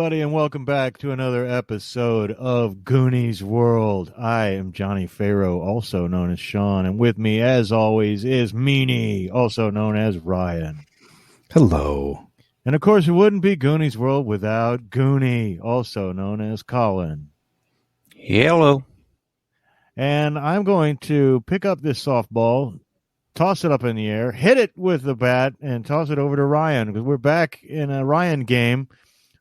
And welcome back to another episode of Goonies World. I am Johnny Farrow, also known as Sean, and with me, as always, is Meanie, also known as Ryan. Hello. And of course, it wouldn't be Goonies World without Goonie, also known as Colin. Hello. And I'm going to pick up this softball, toss it up in the air, hit it with the bat, and toss it over to Ryan, because we're back in a Ryan game.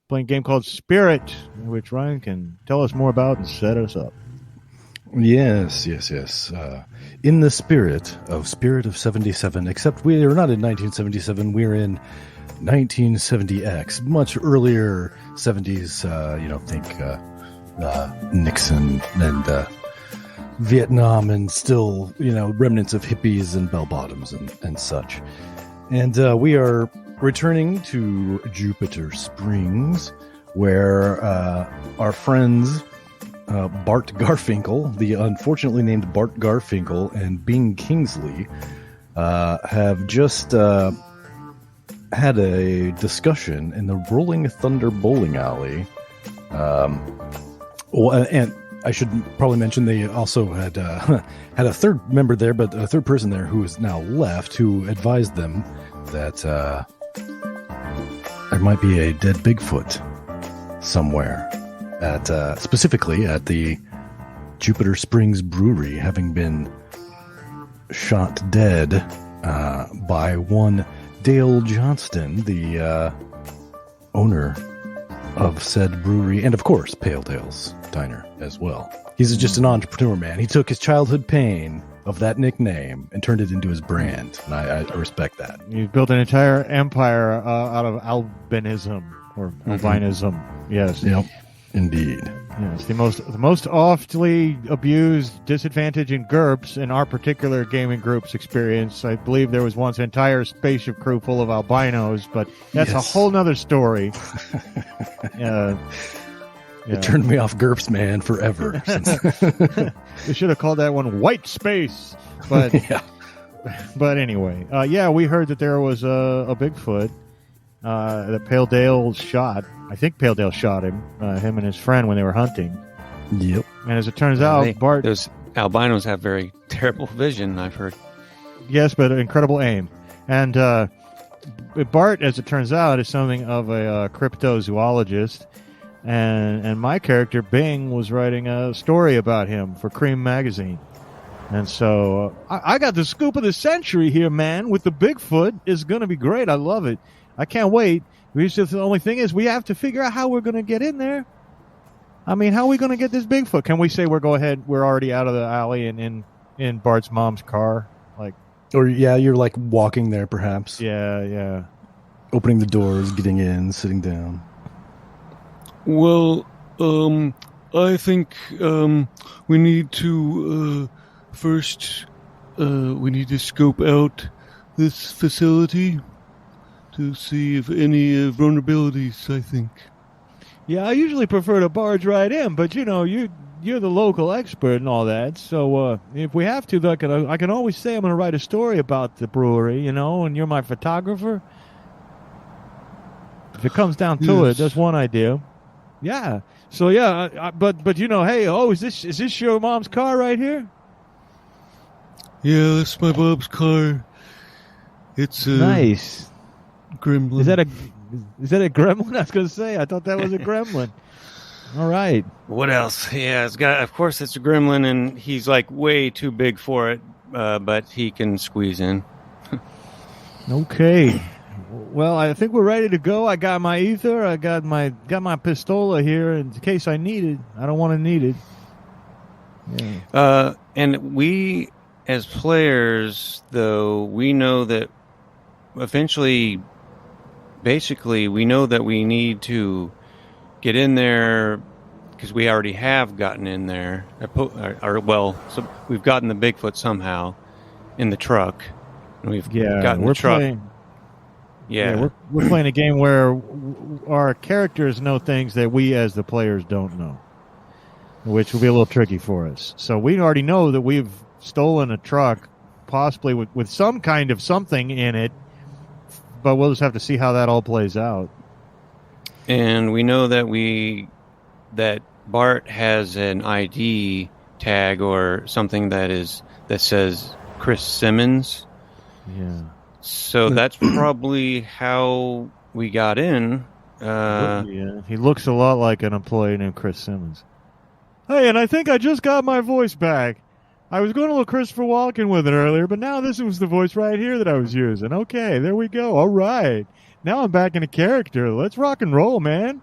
Playing a game called Spirit, which Ryan can tell us more about and set us up. Yes. In the spirit of 77, except we are not in 1977, we're in 1970X, much earlier 70s, think Nixon and Vietnam and still, remnants of hippies and bell-bottoms and such. And we are returning to Jupiter Springs, where our friends Bart Garfinkel, the unfortunately named Bart Garfinkel, and Bing Kingsley have just had a discussion in the Rolling Thunder Bowling Alley. And I should probably mention they also had had a third member there, but a third person there who is now left, who advised them that there might be a dead Bigfoot somewhere, specifically at the Jupiter Springs Brewery, having been shot dead by one Dale Johnston, the owner of said brewery, and of course Pale Dale's Diner as well. He's just an entrepreneur, man. He took his childhood pain of that nickname and turned it into his brand, and I respect that. You've built an entire empire out of albinism or albinism. Yes. Yep. Indeed. Yes. The most oftly abused disadvantage in GURPS in our particular gaming group's experience. I believe there was once an entire spaceship crew full of albinos, but that's a whole nother story. It turned me off GURPS, man, forever. We should have called that one White Space. But but anyway, we heard that there was a Bigfoot that Pale Dale shot. I think Pale Dale shot him and his friend when they were hunting. Yep. And as it turns out, Bart... Those albinos have very terrible vision, I've heard. Yes, but incredible aim. And Bart, as it turns out, is something of a cryptozoologist. And my character, Bing, was writing a story about him for Cream Magazine. And so I got the scoop of the century here, man, with the Bigfoot. It's going to be great. I love it. I can't wait. The only thing is we have to figure out how we're going to get in there. I mean, how are we going to get this Bigfoot? Can we say we're already out of the alley and in Bart's mom's car? You're like walking there, perhaps. Yeah. Opening the doors, getting in, sitting down. Well, I think we need to first we need to scope out this facility to see if any vulnerabilities, I think. Yeah, I usually prefer to barge right in, but you're the local expert and all that. So if we have to, I can always say I'm going to write a story about the brewery, and you're my photographer. If it comes down to it, that's one idea. Yeah. So but hey, is this your mom's car right here? Yeah, that's my mom's car. It's nice. Gremlin. Is that a gremlin? I was going to say, I thought that was a gremlin. All right. What else? Yeah, of course it's a gremlin, and he's like way too big for it, but he can squeeze in. Okay. Well, I think we're ready to go. I got my ether. I got my pistola here in case I need it. I don't want to need it. And we, as players, though, we know that eventually, basically, we know that we need to get in there because we already have gotten in there. So we've gotten the Bigfoot somehow in the truck, and we've gotten the truck. We're playing a game where our characters know things that we as the players don't know, which will be a little tricky for us. So we already know that we've stolen a truck, possibly with some kind of something in it, but we'll just have to see how that all plays out. And we know that Bart has an ID tag or something that says Chris Simmons. Yeah. So that's probably how we got in. Yeah, he looks a lot like an employee named Chris Simmons. Hey, and I think I just got my voice back. I was going to look Christopher Walken with it earlier, but now this was the voice right here that I was using. Okay, there we go. All right. Now I'm back in a character. Let's rock and roll, man.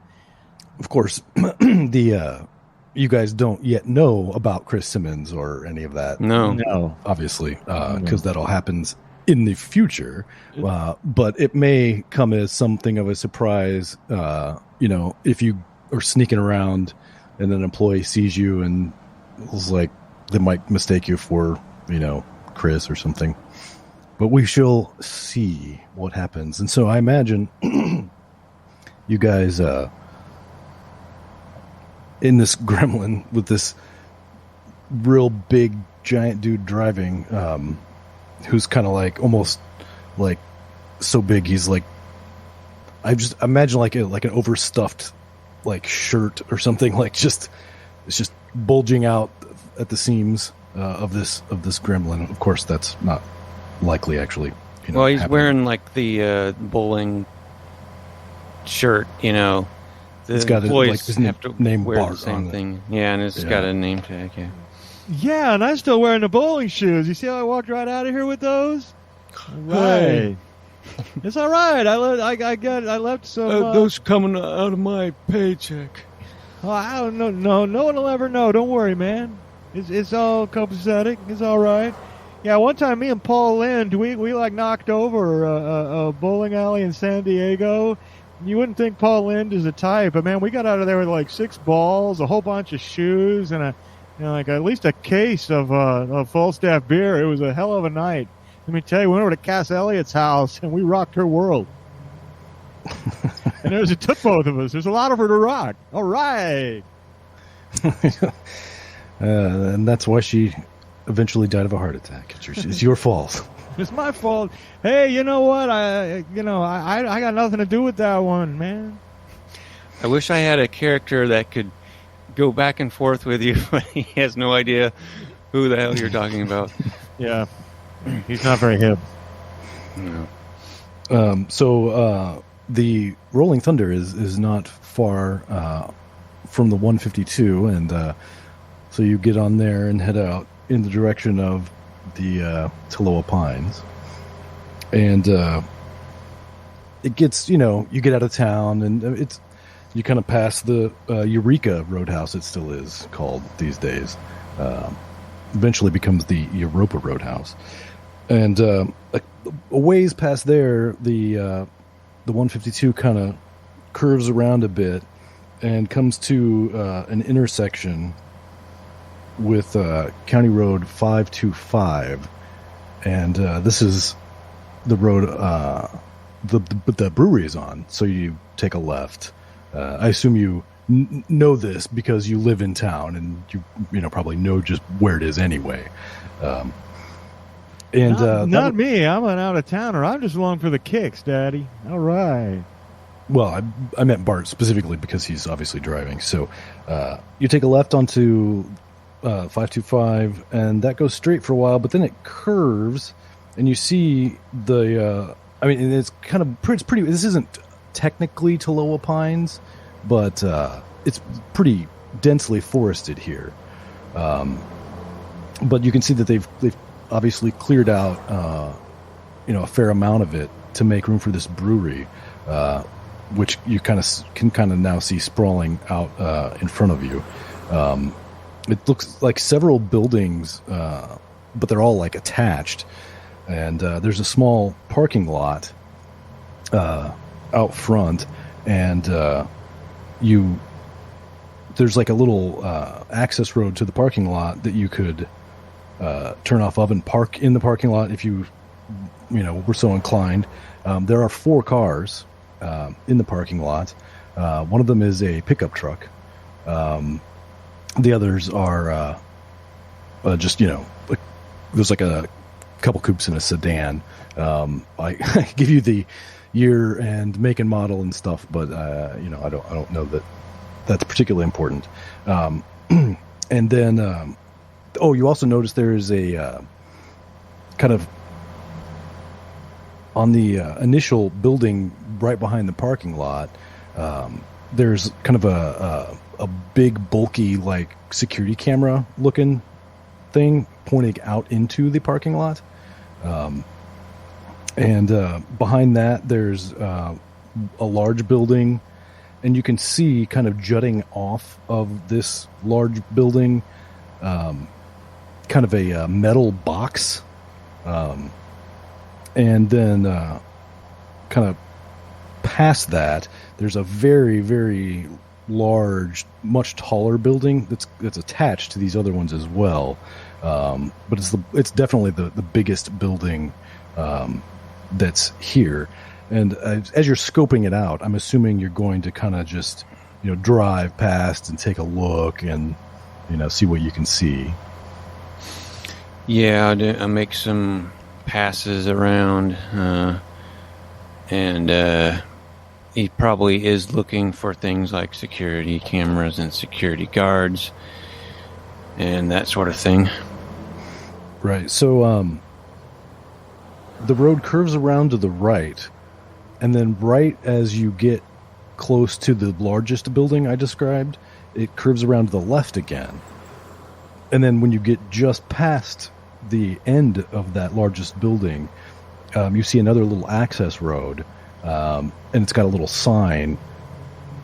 Of course, you guys don't yet know about Chris Simmons or any of that. No. Obviously, because that all happens in the future. But it may come as something of a surprise, if you are sneaking around and an employee sees you and is like, they might mistake you for, Chris or something. But we shall see what happens. And so I imagine you guys in this gremlin with this real big giant dude driving, who's kind of like almost like so big he's like, I just imagine like an overstuffed like shirt or something, like it's just bulging out at the seams of this gremlin. Of course, that's not likely actually. He's happening. wearing like the bowling shirt. The it's got employees his have to name wear Bart the same on thing. Yeah, and it's got a name tag. Yeah. Yeah, and I'm still wearing the bowling shoes. You see how I walked right out of here with those? Right. It's all right. I left some. Those coming out of my paycheck. Oh, I don't know. No one will ever know. Don't worry, man. It's all copacetic. It's all right. Yeah, one time me and Paul Lind, we like knocked over a bowling alley in San Diego. You wouldn't think Paul Lind is a type, but man, we got out of there with like 6 balls, a whole bunch of shoes, and like at least a case of Falstaff beer. It was a hell of a night. Let me tell you, we went over to Cass Elliott's house and we rocked her world. And it took both of us. There's a lot of her to rock. All right. And that's why she eventually died of a heart attack. It's your fault. It's my fault. Hey, you know what? I got nothing to do with that one, man. I wish I had a character that could go back and forth with you, but he has no idea who the hell you're talking about. Yeah. He's not very hip. No. So the Rolling Thunder is not far from the 152, and so you get on there and head out in the direction of the Taloa Pines, and it gets you get out of town, and you kind of pass the Eureka Roadhouse. It still is called these days. Eventually becomes the Europa Roadhouse. And a ways past there, the 152 kind of curves around a bit and comes to an intersection with County Road 525. And this is the road the brewery is on. So you take a left. I assume you know this because you live in town and you probably know just where it is anyway. Not me. I'm an out-of-towner. I'm just along for the kicks, Daddy. All right. Well, I meant Bart specifically because he's obviously driving. So you take a left onto 525, and that goes straight for a while, but then it curves, and you see it's kind of it's pretty. This isn't technically Taloa Pines, but it's pretty densely forested here. But you can see that they've obviously cleared out a fair amount of it to make room for this brewery, which you can kind of now see sprawling out in front of you. It looks like several buildings, but they're all like attached, and there's a small parking lot out front, and there's like a little access road to the parking lot that you could turn off of and park in the parking lot if you were so inclined. There are 4 cars in the parking lot. One of them is a pickup truck. The others are just there's like a couple coupes in a sedan. I give you the year and make and model and stuff, but I don't know that that's particularly important. And then you also notice there is a kind of on the initial building right behind the parking lot. There's kind of a big bulky like security camera looking thing pointing out into the parking lot. And behind that, there's a large building, and you can see kind of jutting off of this large building, kind of a metal box. And then kind of past that, there's a very, very large, much taller building that's attached to these other ones as well. But it's definitely the biggest building that's here. And as you're scoping it out, I'm assuming you're going to kind of just drive past and take a look and see what you can see. Yeah, I make some passes around, and he probably is looking for things like security cameras and security guards and that sort of thing. Right. So the road curves around to the right, and then right as you get close to the largest building I described, it curves around to the left again. And then when you get just past the end of that largest building, you see another little access road, and it's got a little sign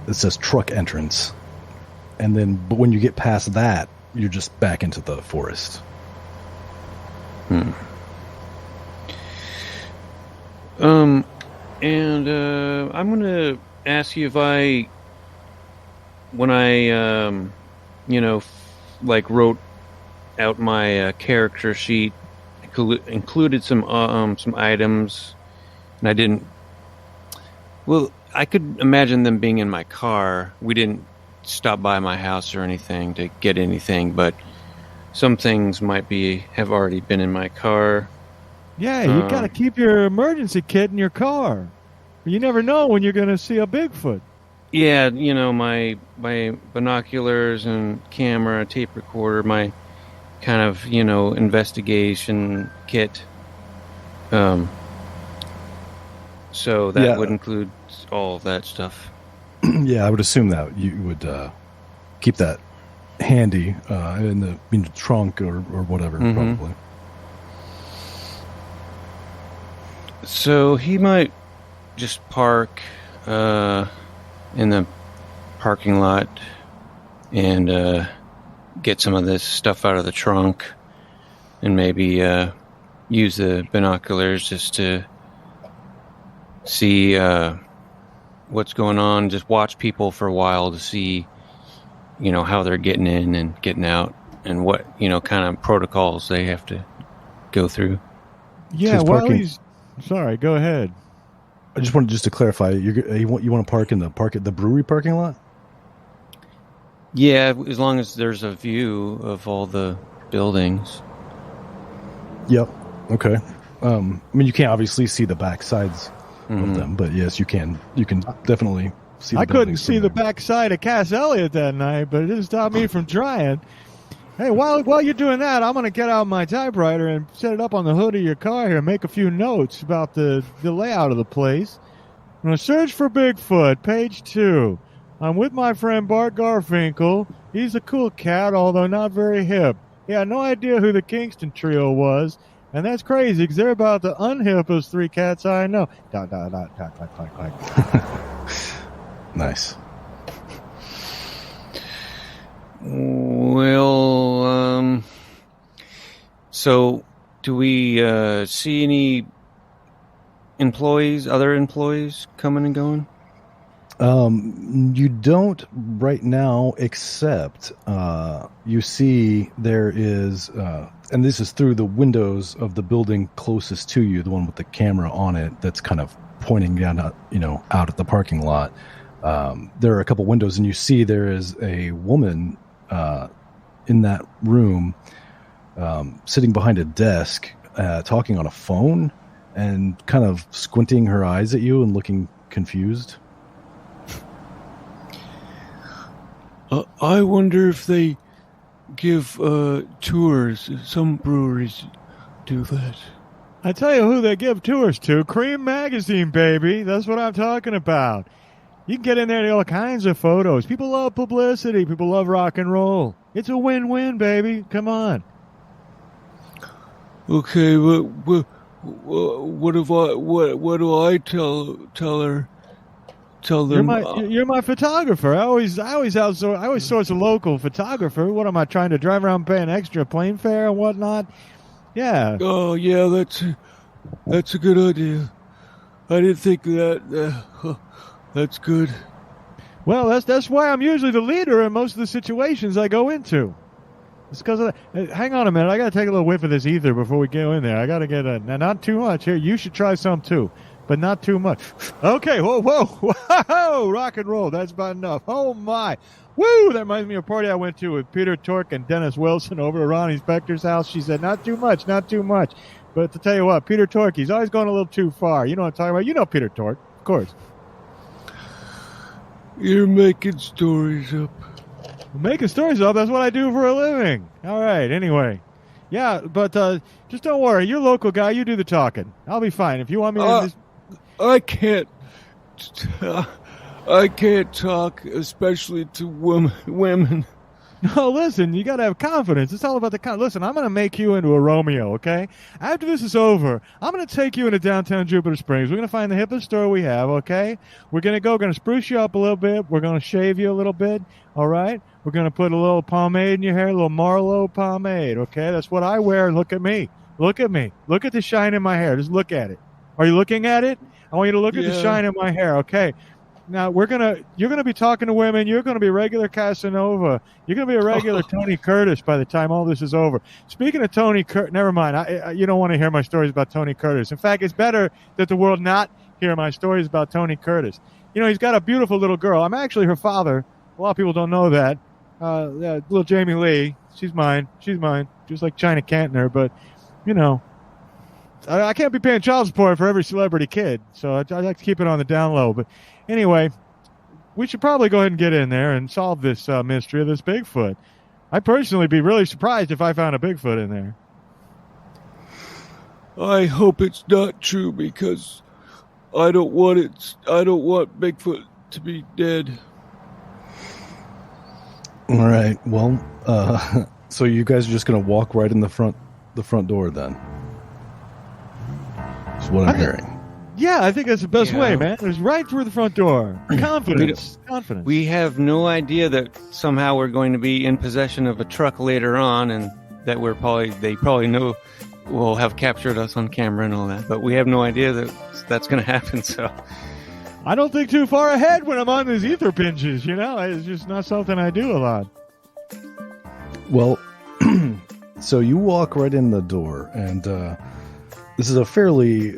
that says truck entrance. And then, but when you get past that, you're just back into the forest. And I'm gonna ask you if when I wrote out my character sheet, included some items, and I didn't. Well, I could imagine them being in my car. We didn't stop by my house or anything to get anything, but some things might have already been in my car. Yeah, you got to keep your emergency kit in your car. You never know when you're going to see a Bigfoot. Yeah, my binoculars and camera, tape recorder, my kind of, investigation kit. So that would include all of that stuff. Yeah, I would assume that you would keep that handy in the trunk or whatever, probably. So he might just park in the parking lot and get some of this stuff out of the trunk, and maybe use the binoculars just to see what's going on. Just watch people for a while to see, how they're getting in and getting out, and what kind of protocols they have to go through. Yeah, sorry, go ahead. I just wanted to clarify. You want to park at the brewery parking lot? Yeah, as long as there's a view of all the buildings. Yep. Okay. You can't obviously see the back sides of them, but yes, you can. You can definitely see. I couldn't see the back side of Cass Elliot that night, but it didn't stop me from trying. Hey, while you're doing that, I'm going to get out my typewriter and set it up on the hood of your car here and make a few notes about the layout of the place. I'm going to search for Bigfoot, page 2. I'm with my friend Bart Garfinkel. He's a cool cat, although not very hip. He had no idea who the Kingston Trio was, and that's crazy because they're about the unhippest 3 cats I know. Dot, dot, dot, dot, dot, dot, dot. Nice. Well, so do we see any other employees coming and going? You don't right now, except you see there is, and this is through the windows of the building closest to you, the one with the camera on it that's kind of pointing down, out at the parking lot. There are a couple windows, and you see there is a woman in that room sitting behind a desk, talking on a phone and kind of squinting her eyes at you and looking confused. I wonder if they give tours. Some breweries do that. I tell you who they give tours to. Cream Magazine, baby. That's what I'm talking about. You can get in there to all kinds of photos. People love publicity. People love rock and roll. It's a win-win, baby. Come on. Okay, what do I tell her? Tell them You're my photographer. I always source a local photographer. What am I trying to drive around paying extra plane fare and whatnot? Yeah. Oh yeah, that's a good idea. I didn't think of that. That's good. Well, that's why I'm usually the leader in most of the situations I go into. It's because of that. Hang on a minute. I got to take a little whiff of this ether before we go in there. I got to get not too much here. You should try some too, but not too much. Okay. Whoa. Rock and roll. That's about enough. Oh my. Woo. That reminds me of a party I went to with Peter Tork and Dennis Wilson over at Ronnie Spector's house. She said, not too much. But to tell you what, Peter Tork, he's always going a little too far. You know what I'm talking about? You know Peter Tork, of course. You're making stories up. Making stories up, that's what I do for a living. All right, anyway. Yeah, but just don't worry. You're a local guy. You do the talking. I'll be fine. If you want me to... I can't talk, especially to women. No, listen, you got to have confidence. It's all about the confidence. Listen, I'm going to make you into a Romeo, okay? After this is over, I'm going to take you into downtown Jupiter Springs. We're going to find the hippest store we have, okay? We're going to spruce you up a little bit. We're going to shave you a little bit, all right? We're going to put a little pomade in your hair, a little Marlowe pomade, okay? That's what I wear. Look at me. Look at me. Look at the shine in my hair. Just look at it. Are you looking at it? I want you to look at the shine in my hair, okay? Now, you're going to be talking to women. You're going to be a regular Casanova. You're going to be a regular Tony Curtis by the time all this is over. Speaking of Tony Curtis, never mind. You don't want to hear my stories about Tony Curtis. In fact, it's better that the world not hear my stories about Tony Curtis. You know, he's got a beautiful little girl. I'm actually her father. A lot of people don't know that. Little Jamie Lee. She's mine. Just like China Cantner. But, you know, I can't be paying child support for every celebrity kid. So I like to keep it on the down low. But anyway, we should probably go ahead and get in there and solve this mystery of this Bigfoot. I'd personally be really surprised if I found a Bigfoot in there. I hope it's not true because I don't want Bigfoot to be dead. All right. Well, so you guys are just going to walk right in the front door then? That's what I'm hearing. Yeah, I think that's the best way, man. It's right through the front door. Confidence. We have no idea that somehow we're going to be in possession of a truck later on, and that they probably know will have captured us on camera and all that. But we have no idea that that's going to happen. So I don't think too far ahead when I'm on these ether pinches. You know, it's just not something I do a lot. Well, so you walk right in the door, and this is a fairly,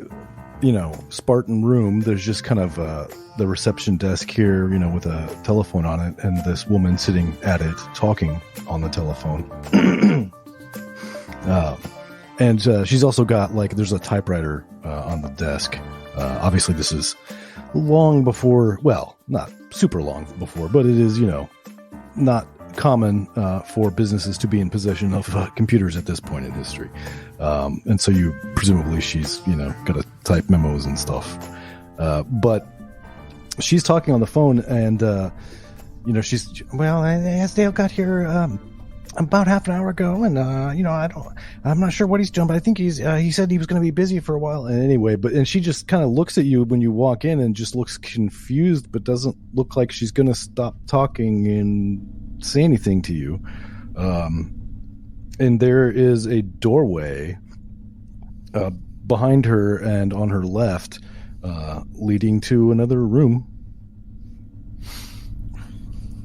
Spartan room. There's just kind of the reception desk here, with a telephone on it, and this woman sitting at it talking on the telephone. And she's also got, there's a typewriter on the desk. Obviously, this is long before, well, not super long before, but it is, not common for businesses to be in possession of computers at this point in history. And so presumably she's, got to type memos and stuff. But she's talking on the phone and, I still got here about half an hour ago. And, I'm not sure what he's doing, but I think he said he was going to be busy for a while. And anyway, and she just kind of looks at you when you walk in and just looks confused, but doesn't look like she's going to stop talking and say anything to you. And there is a doorway behind her, and on her left leading to another room.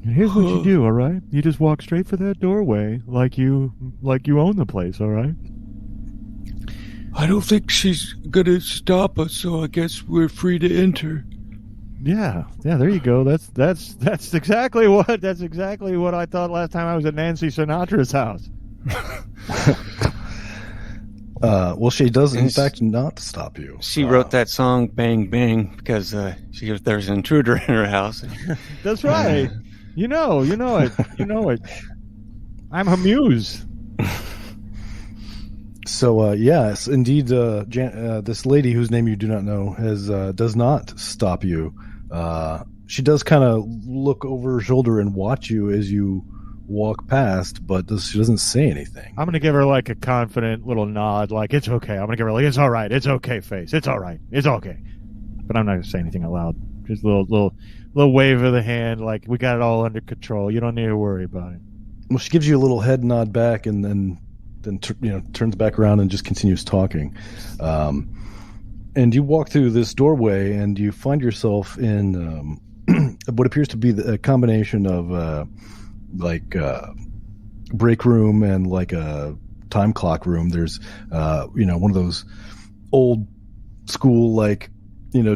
Here's what you do, all right? You just walk straight for that doorway like you own the place, all right? I don't think she's gonna stop us, so I guess we're free to enter. Yeah, there you go. That's exactly what I thought last time I was at Nancy Sinatra's house. Well, she does, in fact, not stop you. She wrote that song "Bang Bang" because there's an intruder in her house. That's right. You know it. I'm her muse. So, yes, indeed, this lady whose name you do not know does not stop you. She does kind of look over her shoulder and watch you as you walk past, but she doesn't say anything. I'm gonna give her like a confident little nod, like it's okay. I'm gonna give her like it's all right, it's okay face, it's all right, it's okay. But I'm not gonna say anything out loud. Just a little wave of the hand, like we got it all under control. You don't need to worry about it. Well, she gives you a little head nod back, and then turns back around and just continues talking. And you walk through this doorway, and you find yourself in what appears to be a combination of break room and like a time clock room. There's one of those old school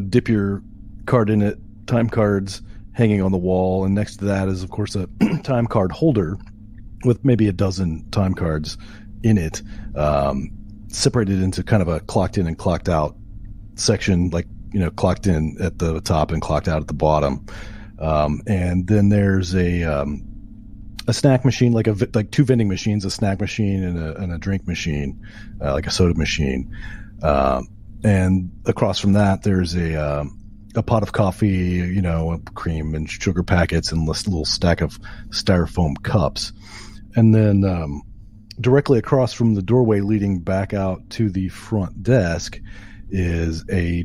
dip your card in it time cards hanging on the wall, and next to that is of course a time card holder with maybe a dozen time cards in it, separated into kind of a clocked in and clocked out section, clocked in at the top and clocked out at the bottom. And then there's a snack machine, like two vending machines, a snack machine and a drink machine, like a soda machine. And across from that, there's a pot of coffee, cream and sugar packets, and this little stack of styrofoam cups. And then directly across from the doorway leading back out to the front desk is a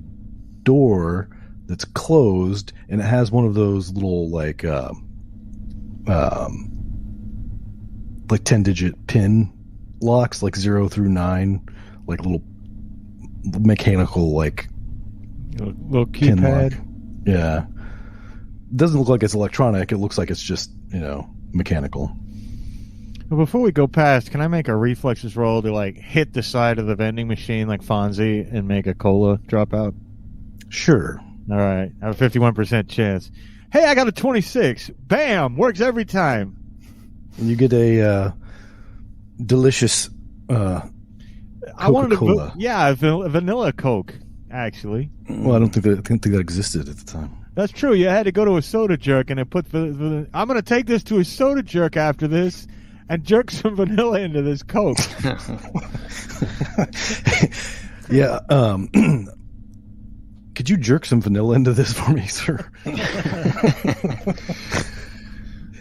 door that's closed, and it has one of those little 10-digit pin locks, 0 through 9, like little mechanical little keypad. Yeah, doesn't look like it's electronic. It looks like it's just mechanical. Well, before we go past, can I make a reflexes roll to hit the side of the vending machine like Fonzie and make a cola drop out? Sure. All right. I have a 51% chance. Hey, I got a 26. Bam! Works every time. And you get a delicious Coca-Cola. I wanted a vanilla Coke, actually. Well, I don't think that existed at the time. That's true. You had to go to a soda jerk and put I'm going to take this to a soda jerk after this and jerk some vanilla into this Coke. Yeah. Could you jerk some vanilla into this for me, sir?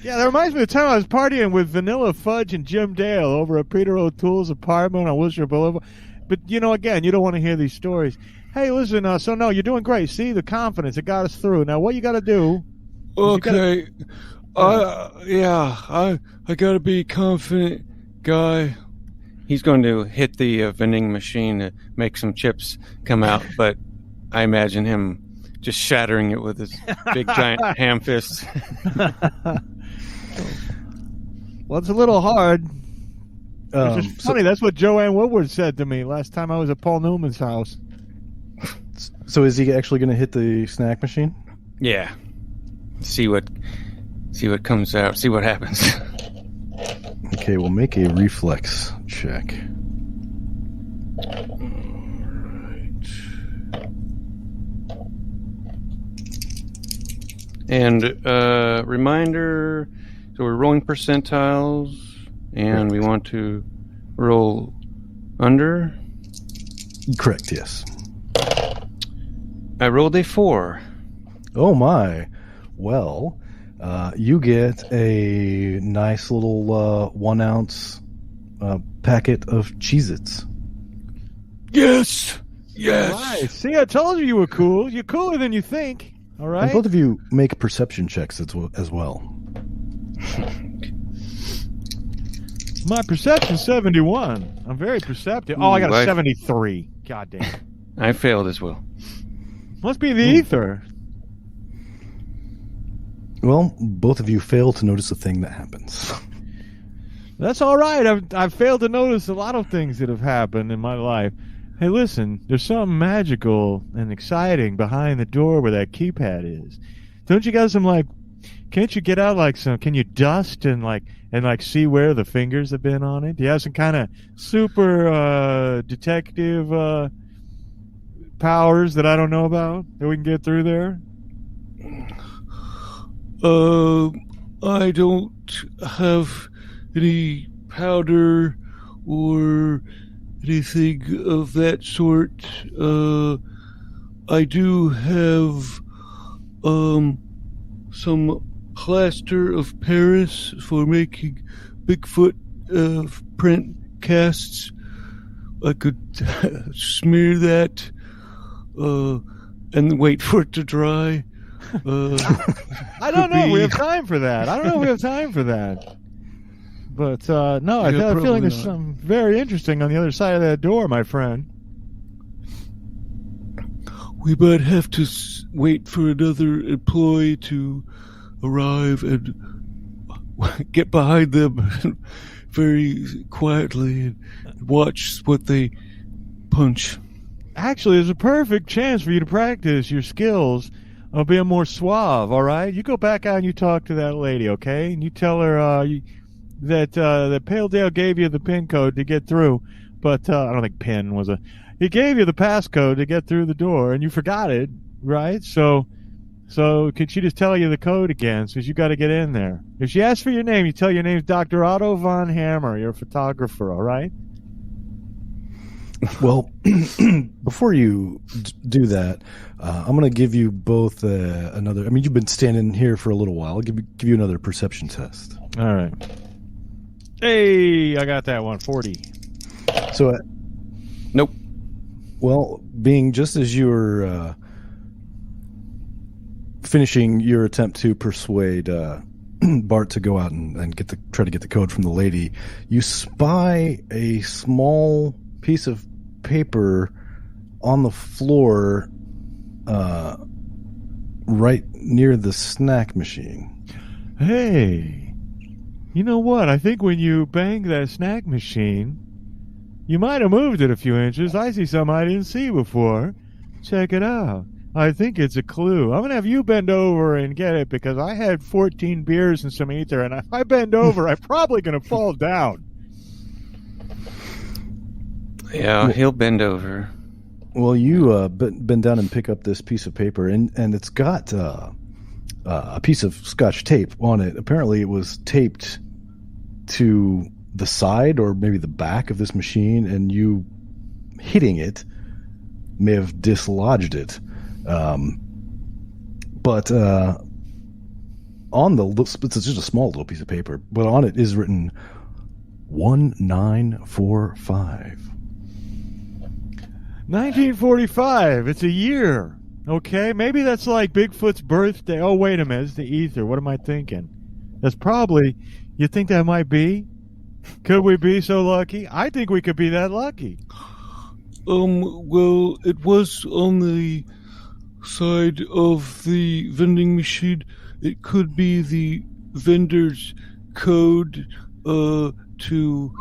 Yeah, that reminds me of the time I was partying with Vanilla Fudge and Jim Dale over at Peter O'Toole's apartment on Wilshire Boulevard. But, again, you don't want to hear these stories. Hey, listen, you're doing great. See, the confidence, it got us through. Now, what you got to do... Okay. I got to be confident, guy. He's going to hit the vending machine to make some chips come out, but I imagine him just shattering it with his big giant ham fists. Well, it's a little hard. It's just funny. That's what Joanne Woodward said to me last time I was at Paul Newman's house. So is he actually going to hit the snack machine? Yeah. See what comes out. See what happens. Okay, we'll make a reflex check. And reminder, so we're rolling percentiles, and we want to roll under? Correct, yes. I rolled a 4. Oh my. Well, you get a nice little 1 ounce packet of Cheez-Its. Yes! Yes! Right. See, I told you were cool. You're cooler than you think. All right. And both of you make perception checks as well. My perception's 71. I'm very perceptive. Oh, I got a 73. God damn. I failed as well. Must be the ether. Well, both of you fail to notice a thing that happens. That's all right. I've failed to notice a lot of things that have happened in my life. Hey, listen, there's something magical and exciting behind the door where that keypad is. Don't you got some, like, can't you get out, like, can you dust and see where the fingers have been on it? Do you have some kind of super detective powers that I don't know about that we can get through there? I don't have any powder or anything of that sort. I do have some plaster of Paris for making Bigfoot print casts. I could smear that and wait for it to dry. I don't know. We have time for that. I don't know if we have time for that. But no, I have a feeling there's something very interesting on the other side of that door, my friend. We might have to wait for another employee to arrive and get behind them very quietly and watch what they punch. Actually, there's a perfect chance for you to practice your skills of being more suave, all right? You go back out and you talk to that lady, okay? And you tell her that Pale Dale gave you the PIN code to get through, but I don't think PIN was he gave you the passcode to get through the door, and you forgot it, right? So could she just tell you the code again, since you got to get in there? If she asks for your name, you tell your name's Dr. Otto von Hammer. You're a photographer, all right? Well, before you do that, I'm going to give you both another. I mean, you've been standing here for a little while. I'll give you another perception test. All right. Hey, I got that one. 40. So, Nope. well, being just as you were finishing your attempt to persuade Bart to go out and try to get the code from the lady, you spy a small piece of paper on the floor right near the snack machine. Hey, you know what? I think when you banged that snack machine, you might have moved it a few inches. I see something I didn't see before. Check it out. I think it's a clue. I'm going to have you bend over and get it, because I had 14 beers and some ether, and if I bend over, I'm probably going to fall down. Yeah, he'll bend over. Well, you bend down and pick up this piece of paper, and it's got a piece of Scotch tape on it. Apparently, it was taped to the side or maybe the back of this machine, and you hitting it may have dislodged it. But on it's just a small little piece of paper, but on it is written 1945. 1945. It's a year. Okay, maybe that's like Bigfoot's birthday. Oh, wait a minute. It's the ether. What am I thinking? That's probably... You think that might be? Could we be so lucky? I think we could be that lucky. Well, it was on the side of the vending machine. It could be the vendor's code to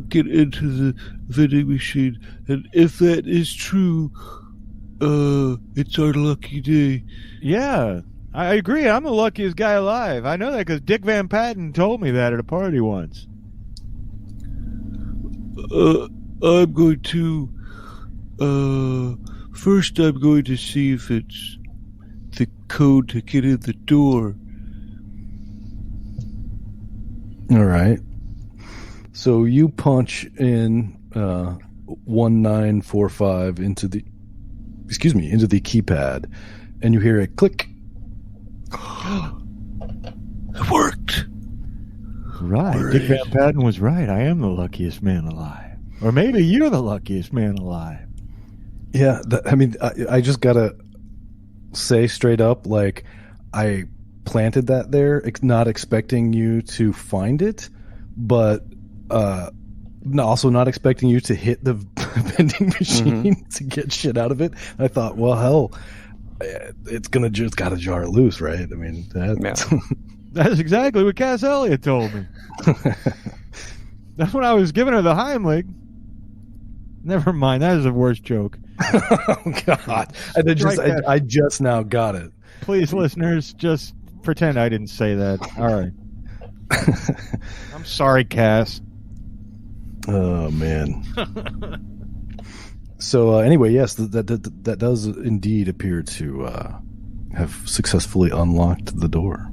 get into the vending machine. And if that is true, it's our lucky day. Yeah, I agree. I'm the luckiest guy alive. I know that because Dick Van Patten told me that at a party once. I'm going to... first I'm going to see if it's the code to get in the door. All right. So you punch in 1945 into the keypad, and you hear a click. It worked. Right. Dick Van Patten was right. I am the luckiest man alive. Or maybe you're the luckiest man alive. Yeah, I just gotta say straight up, like, I planted that there, not expecting you to find it, but also not expecting you to hit the vending machine to get shit out of it. I thought, well, hell, it's got to jar it loose, right? I mean, That's exactly what Cass Elliot told me. That's when I was giving her the Heimlich. Never mind, that is the worst joke. Oh God! I just now got it. Please, listeners, just pretend I didn't say that. All right. I'm sorry, Cass. Oh man. So anyway, yes, that does indeed appear to have successfully unlocked the door.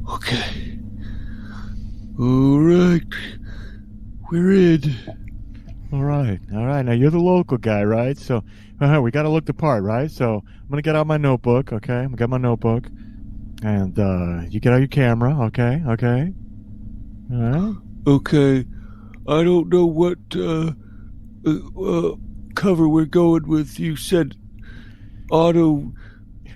Okay. All right. We're in. All right. Now you're the local guy, right? So we got to look the part, right? So I'm gonna get out my notebook. Okay, I'm gonna get my notebook, and you get out your camera. Okay. All right. Okay. I don't know what cover we're going with. You said Otto.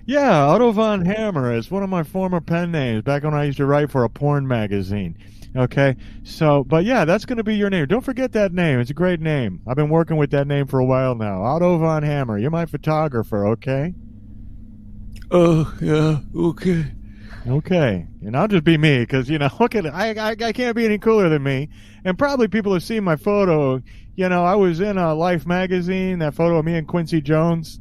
Yeah, Otto von Hammer is one of my former pen names back when I used to write for a porn magazine. Okay, so, but yeah, that's going to be your name. Don't forget that name. It's a great name. I've been working with that name for a while now. Otto von Hammer. You're my photographer, okay? Oh, yeah, okay. Okay, and I'll just be me because, look at it. I can't be any cooler than me. And probably people have seen my photo. I was in Life magazine, that photo of me and Quincy Jones.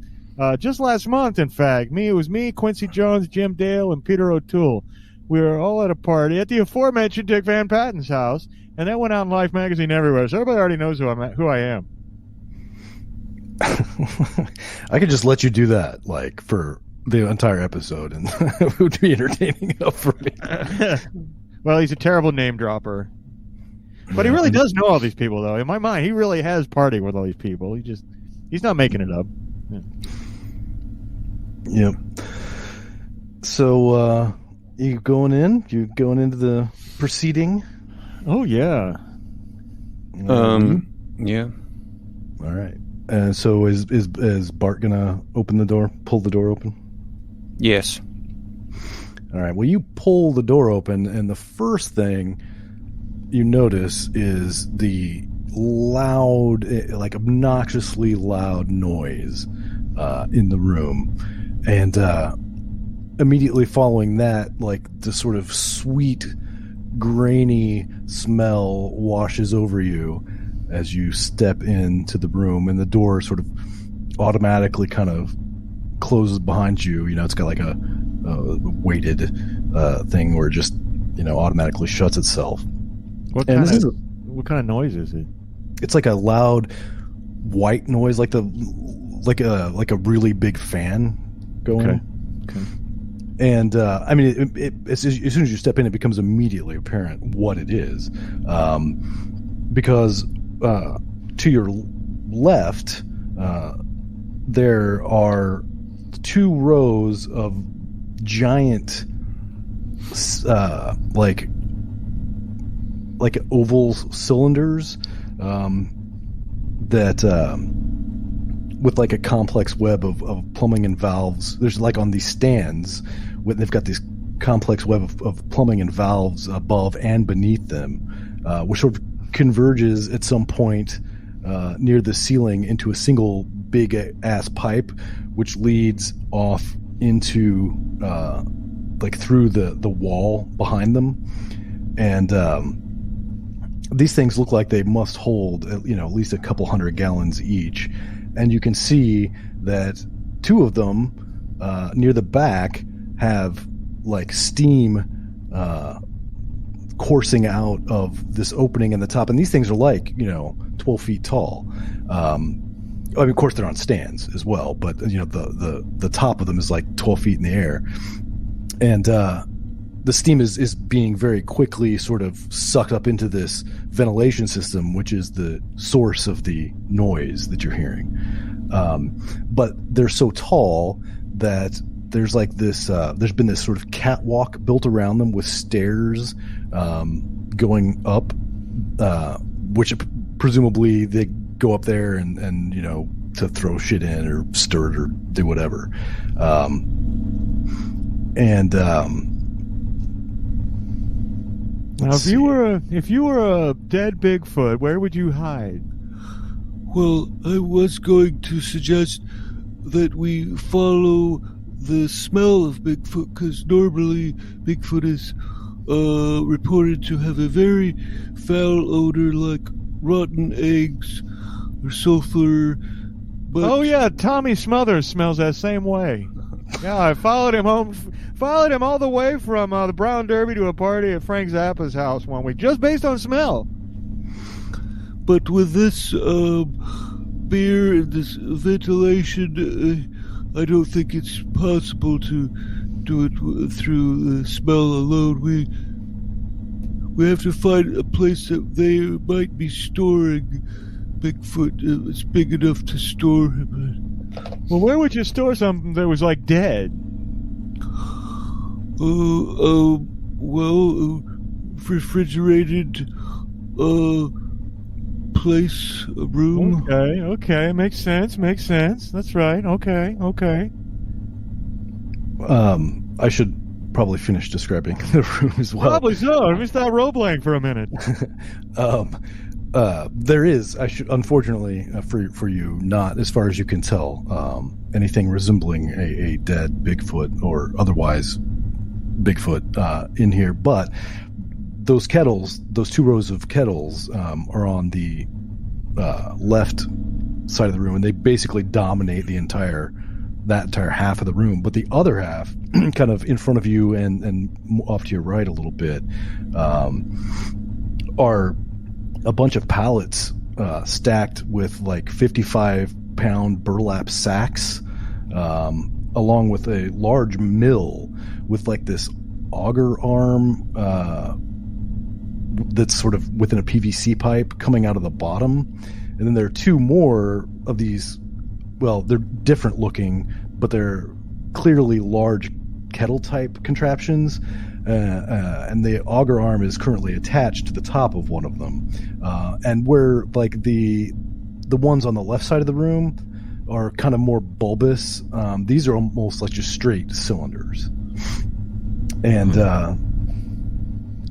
Just last month, in fact. It was me, Quincy Jones, Jim Dale, and Peter O'Toole. We were all at a party at the aforementioned Dick Van Patten's house, and that went out in Life magazine everywhere, so everybody already knows who I am. I could just let you do that, like, for the entire episode, and it would be entertaining enough for me. Well, he's a terrible name dropper. But he really does know all these people, though. In my mind, he really has partied with all these people. He's not making it up. Yeah. Yep. So, you going in? You going into the proceeding? Oh, yeah. Yeah. All right. And so is Bart gonna open the door? Pull the door open? Yes. All right. Well, you pull the door open, and the first thing you notice is the loud, like obnoxiously loud noise in the room, and immediately following that, like the sort of sweet, grainy smell washes over you as you step into the room, and the door sort of automatically kind of closes behind you. It's got like a weighted thing where it just automatically shuts itself. What kind of noise is it? It's like a loud white noise, like a really big fan going. Okay. And I mean, as soon as you step in, it becomes immediately apparent what it is, because to your left there are 2 rows of giant, like oval cylinders that with like a complex web of plumbing and valves. There's like on these stands, they've got this complex web of plumbing and valves above and beneath them, which sort of converges at some point near the ceiling into a single big ass pipe, which leads off into like through the wall behind them. And these things look like they must hold at least a couple 100 gallons each. And you can see that 2 of them near the back have like steam coursing out of this opening in the top. And these things are like 12 feet tall. I mean, of course they're on stands as well, but the top of them is like 12 feet in the air. And the steam is being very quickly sort of sucked up into this ventilation system, which is the source of the noise that you're hearing. But they're so tall that there's like this, there's been this sort of catwalk built around them with stairs going up, which presumably they go up there and to throw shit in or stir it or do whatever. Now, if you were a dead Bigfoot, where would you hide? Well, I was going to suggest that we follow the smell of Bigfoot, because normally Bigfoot is reported to have a very foul odor like rotten eggs or sulfur. But Oh yeah, Tommy Smothers smells that same way. Yeah, I followed him all the way from the Brown Derby to a party at Frank Zappa's house one week, just based on smell. But with this beer and this ventilation, I don't think it's possible to do it through the smell alone. We have to find a place that they might be storing Bigfoot. It's big enough to store him. Well, where would you store something that was like dead? Refrigerated place, a room. Okay, makes sense. That's right. Okay. I should probably finish describing the room as well. Probably so. Let me stop role-playing for a minute. There is, unfortunately for you, not as far as you can tell, anything resembling a dead Bigfoot or otherwise Bigfoot in here. But those kettles, those 2 rows of kettles, are on the left side of the room, and they basically dominate that entire half of the room. But the other half, kind of in front of you and off to your right a little bit, are a bunch of pallets stacked with like 55-pound burlap sacks, along with a large mill with like this auger arm that's sort of within a PVC pipe coming out of the bottom. And then there are 2 more of these. Well, they're different looking, but they're clearly large kettle type contraptions. And the auger arm is currently attached to the top of one of them. And where like the ones on the left side of the room are kind of more bulbous, these are almost like just straight cylinders. And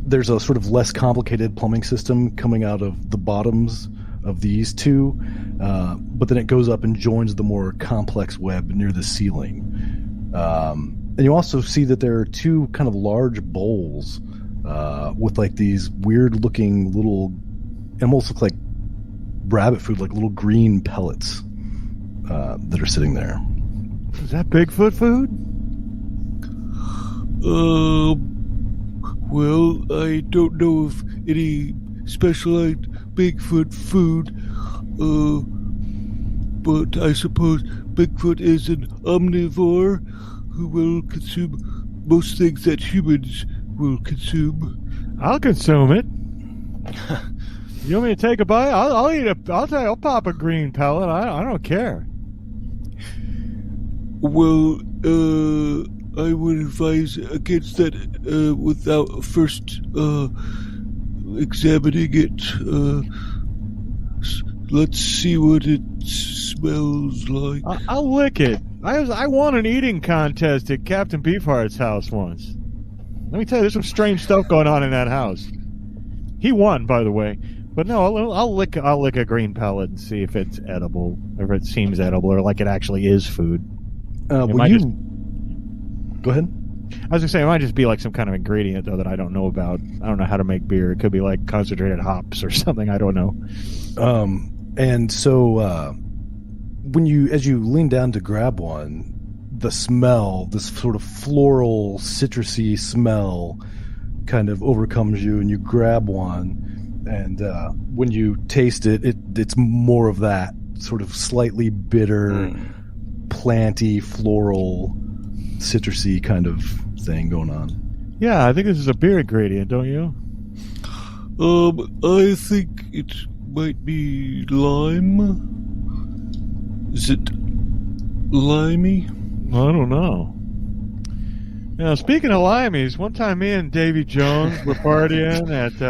there's a sort of less complicated plumbing system coming out of the bottoms of these 2, but then it goes up and joins the more complex web near the ceiling. And you also see that there are 2 kind of large bowls with like these weird looking little, almost look like rabbit food, like little green pellets that are sitting there. Is that Bigfoot food? Well, I don't know of any specialized Bigfoot food, but I suppose Bigfoot is an omnivore who will consume most things that humans will consume. I'll consume it. You want me to take a bite? I'll eat I'll pop a green pellet. I don't care. Well, I would advise against that without first examining it. Let's see what it smells like. I'll lick it. I won an eating contest at Captain Beefheart's house once. Let me tell you, there's some strange stuff going on in that house. He won, by the way. But no, I'll lick a green pellet and see if it's edible, or if it seems edible, or like it actually is food. Go ahead. I was gonna say it might just be like some kind of ingredient though that I don't know about. I don't know how to make beer. It could be like concentrated hops or something. I don't know. And so as you lean down to grab one, the smell, this sort of floral, citrusy smell, kind of overcomes you, and you grab one. And when you taste it, it's more of that sort of slightly bitter, planty, floral, citrusy kind of thing going on. Yeah, I think this is a beer ingredient, don't you? I think it might be lime. Is it limey? I don't know. Now, speaking of limeys, one time me and Davy Jones were partying at...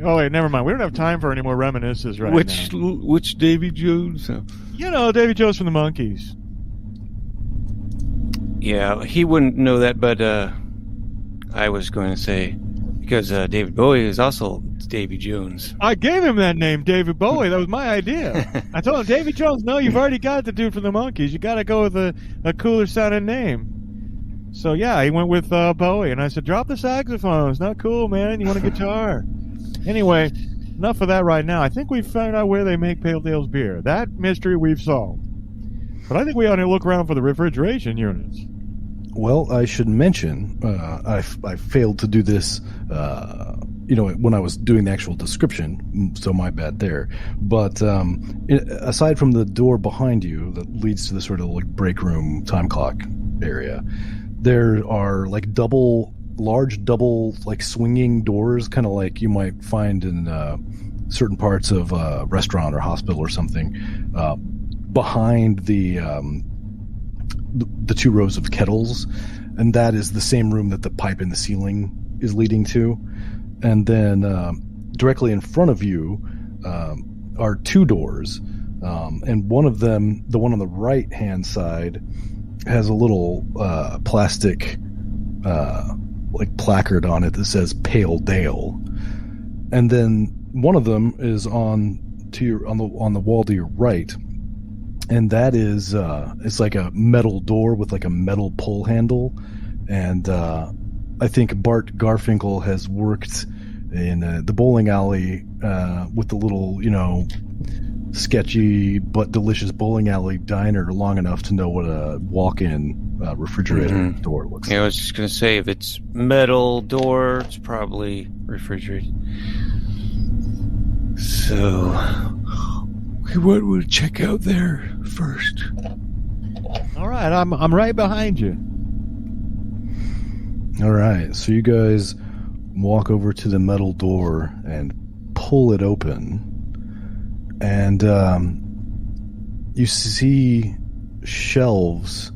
oh, wait, never mind. We don't have time for any more reminiscences now. Which Davy Jones? You know, Davy Jones from the Monkees. Yeah, he wouldn't know that, but I was going to say, because David Bowie is also Davy Jones. I gave him that name, David Bowie. That was my idea. I told him, Davy Jones, no, you've already got the dude from the Monkees. You got to go with a cooler sounding name. So, yeah, he went with Bowie. And I said, drop the saxophone. It's not cool, man. You want a guitar. Anyway, enough of that right now. I think we've found out where they make Pale Dale's beer. That mystery we've solved. But I think we ought to look around for the refrigeration units. Well, I should mention, I failed to do this, when I was doing the actual description, so my bad there. But aside from the door behind you that leads to the sort of like break room time clock area, there are like large double like swinging doors, kind of like you might find in certain parts of a restaurant or hospital or something, behind the 2 rows of kettles, and that is the same room that the pipe in the ceiling is leading to. And then directly in front of you are 2 doors, and one of them, the one on the right hand side, has a little plastic like placard on it that says Pale Dale, and then one of them is on the wall to your right. And that is, it's like a metal door with like a metal pull handle. And I think Bart Garfinkel has worked in the bowling alley with the little, sketchy but delicious bowling alley diner long enough to know what a walk-in refrigerator door looks like. Yeah, I was just going to say, if it's metal door, it's probably refrigerated. So... what would check out there first? All right, I'm right behind you. All right, so you guys walk over to the metal door and pull it open, and you see shelves.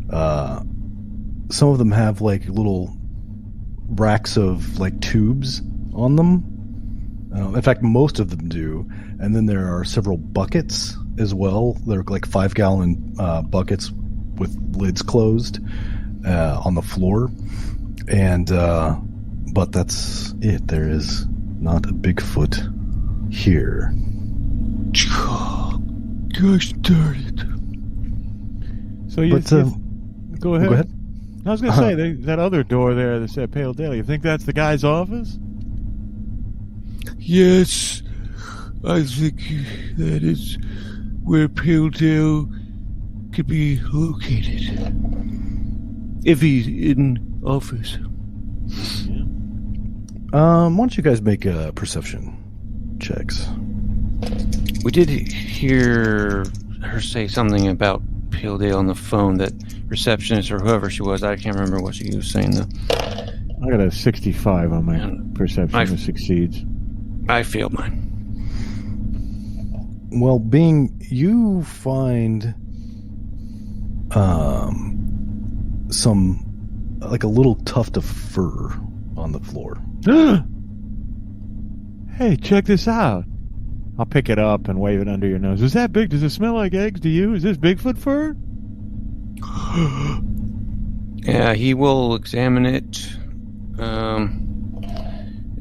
Some of them have like little racks of like tubes on them. In fact, most of them do. And then there are several buckets as well. They're like 5-gallon buckets with lids closed on the floor. And but that's it. There is not a Bigfoot here. Gosh darn it. So you go ahead. Go ahead. I was going to say, that other door there that said Pale Dale, you think that's the guy's office? Yes, I think that is where Pale Dale could be located. If he's in office. Yeah. Why don't you guys make perception checks? We did hear her say something about Pale Dale on the phone, that receptionist or whoever she was. I can't remember what she was saying, though. I got a 65 on my perception. It succeeds. I failed mine. Well, you find some, like a little tuft of fur on the floor. Hey, check this out. I'll pick it up and wave it under your nose. Is that big? Does it smell like eggs to you? Is this Bigfoot fur? Yeah, he will examine it.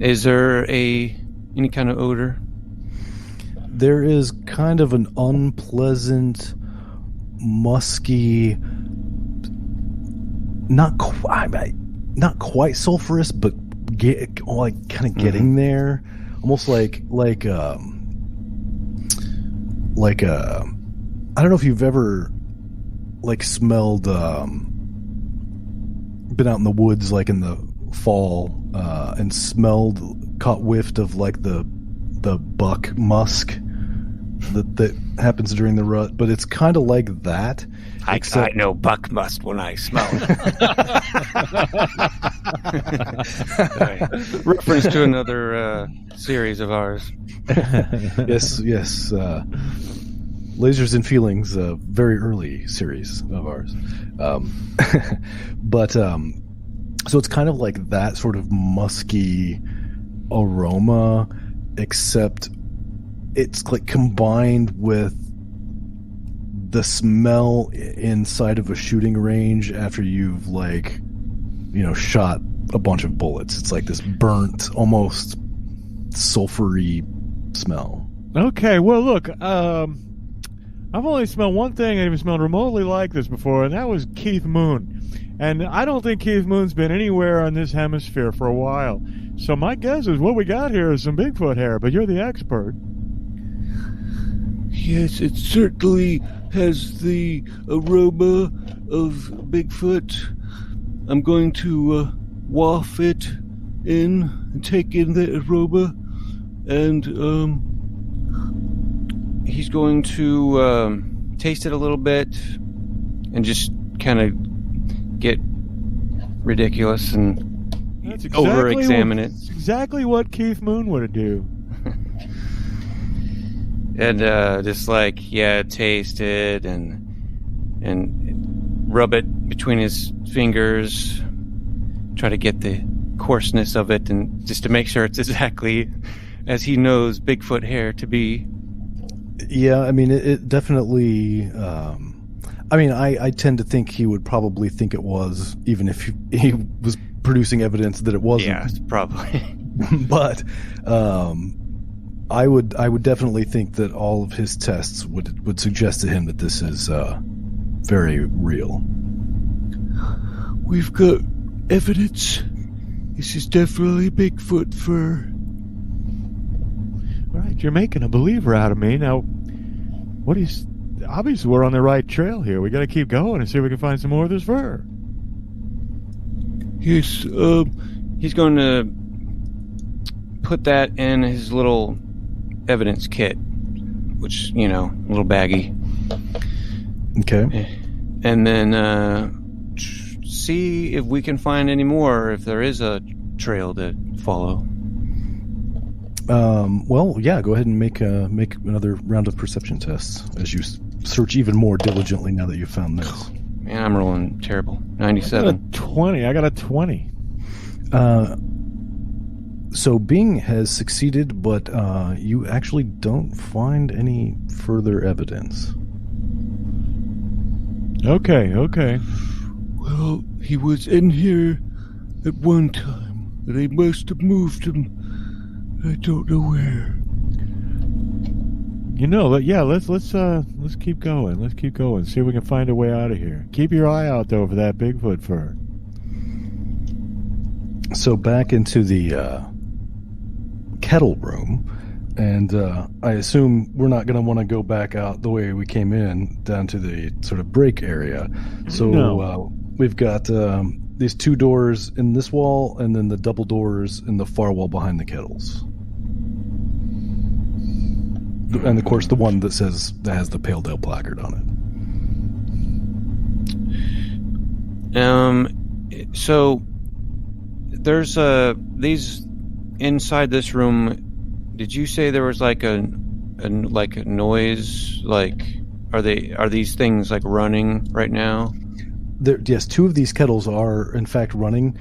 Is there any kind of odor? There is kind of an unpleasant, musky, not quite sulfurous, but kind of getting there. Almost like I don't know if you've ever like smelled, been out in the woods like in the fall and caught whiffed of like the buck musk that happens during the rut, but it's kind of like that. I know buck must when I smell it. Reference to another series of ours. Yes. Lasers and Feelings, very early series of ours. But so it's kind of like that sort of musky aroma, except it's like combined with the smell inside of a shooting range after you've shot a bunch of bullets. It's like this burnt, almost sulfury smell. Okay, well, look, I've only smelled one thing I even smelled remotely like this before, and that was Keith Moon. And I don't think Keith Moon's been anywhere on this hemisphere for a while. So my guess is what we got here is some Bigfoot hair, but you're the expert. Yes, it certainly has the aroma of Bigfoot. I'm going to waft it in and take in the aroma, and He's going to taste it a little bit and just kind of get ridiculous and That's over-examine it. That's exactly what Keith Moon would do. And just like, taste it and rub it between his fingers, try to get the coarseness of it, and just to make sure it's exactly as he knows Bigfoot hair to be. Yeah, I mean, it definitely. I tend to think he would probably think it was, even if he was producing evidence that it wasn't. Yeah, probably. But I would definitely think that all of his tests would suggest to him that this is very real. we've got evidence. This is definitely Bigfoot fur. All right, you're making a believer out of me. Now, what do you... Obviously, we're on the right trail here. We got to keep going and see if we can find some more of this fur. Yes, He's going to put that in his little evidence kit, which, a little baggie. Okay. And then see if we can find any more, if there is a trail to follow. Well, yeah. Go ahead and make another round of perception tests as you search even more diligently now that you've found this. Man, I'm rolling terrible. 97. I got a 20. So Bing has succeeded, but you actually don't find any further evidence. Okay. well, he was in here at one time. They must have moved him. I don't know where. Let's keep going. Let's keep going. See if we can find a way out of here. Keep your eye out though for that Bigfoot fur. So back into the kettle room, and I assume we're not going to want to go back out the way we came in, down to the sort of break area. So No. We've got these two doors in this wall, and then the double doors in the far wall behind the kettles. And of course, the one that has the Pale Dale placard on it. So there's these inside this room. Did you say there was like a noise? Like, are these things like running right now? Yes, two of these kettles are in fact running.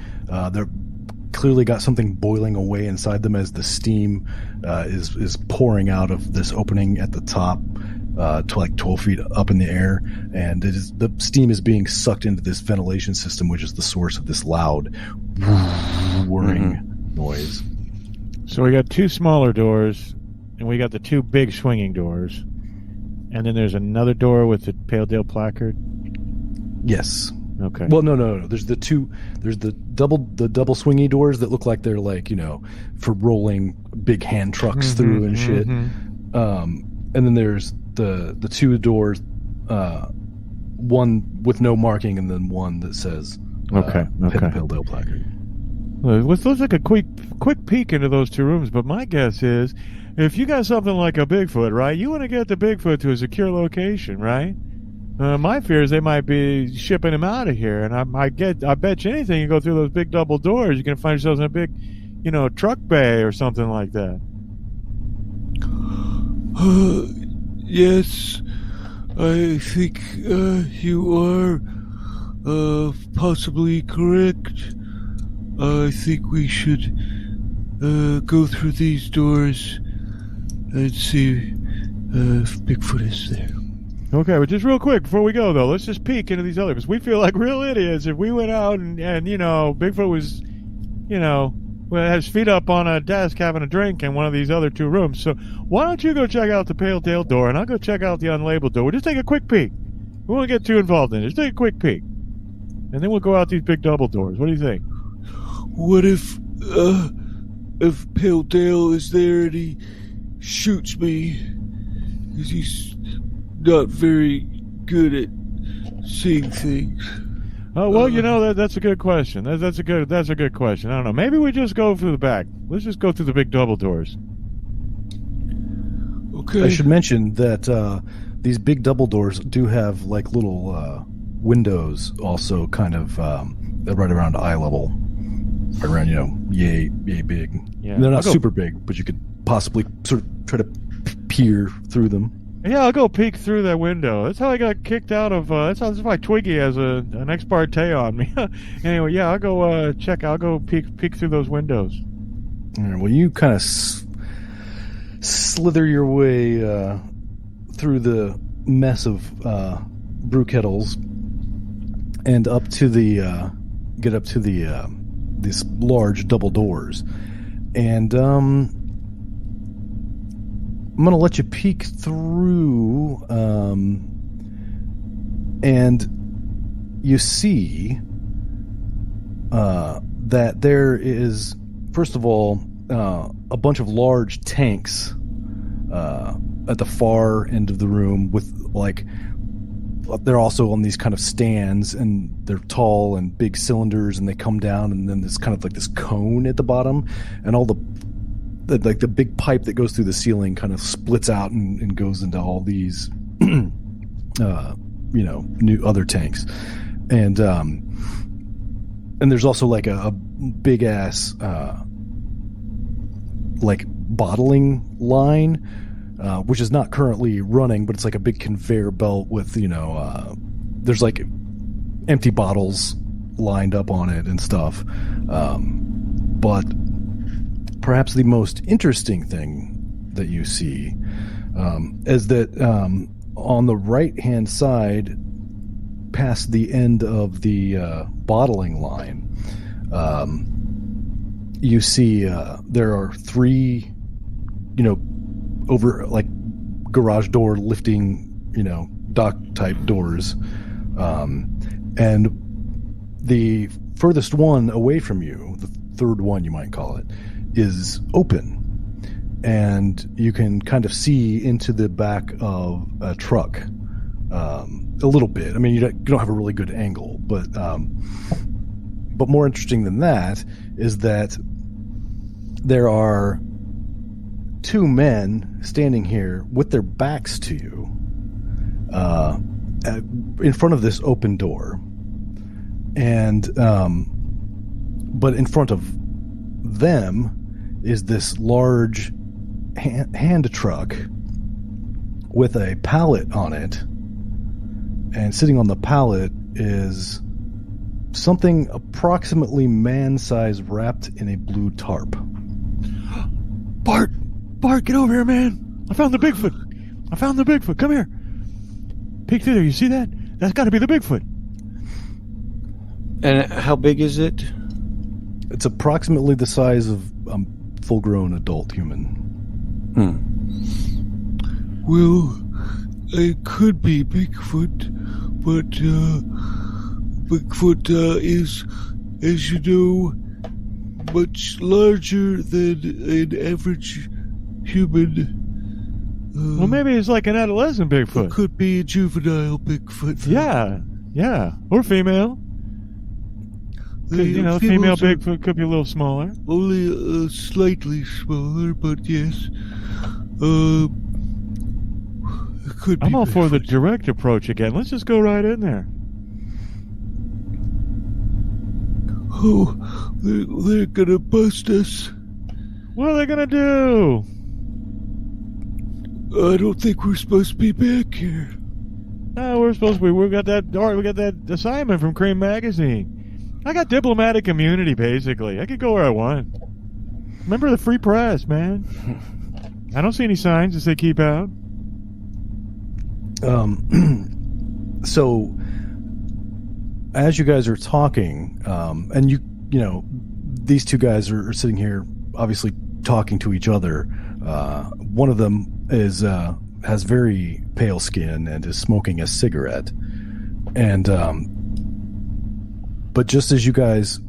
They're clearly got something boiling away inside them as the steam is pouring out of this opening at the top to like 12 feet up in the air, and the steam is being sucked into this ventilation system, which is the source of this loud whirring noise. So we got two smaller doors, and we got the two big swinging doors, and then there's another door with the Pale Dale placard. Yes. Okay. Well, no. There's the double swingy doors that look like they're like, for rolling big hand trucks through and shit. And then there's the two doors, one with no marking, and then one that says Pale Dale placard. Well, let's take a quick peek into those two rooms. But my guess is, if you got something like a Bigfoot, right, you want to get the Bigfoot to a secure location, right? My fear is they might be shipping him out of here, and I bet you anything, you go through those big double doors, you're going to find yourselves in a big, truck bay or something like that. Yes, I think you are possibly correct. I think we should go through these doors and see if Bigfoot is there. Okay, but just real quick before we go, though, let's just peek into these other, because we feel like real idiots if we went out and Bigfoot was well, has feet up on a desk having a drink in one of these other 2 rooms. So why don't you go check out the Pale Tail door, and I'll go check out the unlabeled door. We'll just take a quick peek. We won't get too involved in it. Just take a quick peek. And then we'll go out these big double doors. What do you think? What if Pale Tail is there and he shoots me? Because he's not very good at seeing things. Oh, well, that's a good question. That's a good question. I don't know. Maybe we just go through the back. Let's just go through the big double doors. Okay. I should mention that these big double doors do have like little windows, also kind of right around eye level, right around yay big. Yeah. They're not super big, but you could possibly sort of try to peer through them. Yeah, I'll go peek through that window. That's how I got kicked out of. That's why Twiggy has an ex parte on me. Anyway, yeah, I'll go check. I'll go peek through those windows. All right, well, you kind of slither your way through the mess of brew kettles and up to the get up to the these large double doors, and I'm going to let you peek through, and you see that there is, first of all, a bunch of large tanks at the far end of the room with, like, they're also on these kind of stands, and they're tall and big cylinders, and they come down, and then there's kind of like this cone at the bottom, and all the big pipe that goes through the ceiling kind of splits out and goes into all these, new other tanks, and there's also like a big ass like bottling line, which is not currently running, but it's like a big conveyor belt with there's like empty bottles lined up on it and stuff, but perhaps the most interesting thing that you see is that on the right-hand side, past the end of the bottling line, you see there are 3, over like garage door lifting, dock type doors, and the furthest one away from you, the third one you might call it, is open, and you can kind of see into the back of a truck a little bit. I mean, you don't have a really good angle, but more interesting than that is that there are 2 men standing here with their backs to you in front of this open door, and but in front of them is this large hand truck with a pallet on it, and sitting on the pallet is something approximately man-sized wrapped in a blue tarp. Bart, get over here, man! I found the Bigfoot. Come here. Peek through there. You see that? That's got to be the Bigfoot. And how big is it? It's approximately the size of a full-grown adult human. Well, it could be Bigfoot, but Bigfoot is, as you know, much larger than an average human. Well, maybe it's like an adolescent Bigfoot. It could be a juvenile Bigfoot. Yeah. Or female. Female Bigfoot could be a little smaller. Only slightly smaller, but yes. It could be. I'm all for the direct approach again. Let's just go right in there. Oh, they're gonna bust us. What are they gonna do? I don't think we're supposed to be back here. No, we're supposed to be. We got that assignment from Cream Magazine. I got diplomatic immunity, basically. I could go where I want. Remember the free press, man. I don't see any signs that say keep out. So, as you guys are talking, and these two guys are sitting here, obviously talking to each other. One of them has very pale skin and is smoking a cigarette. And but just as you guys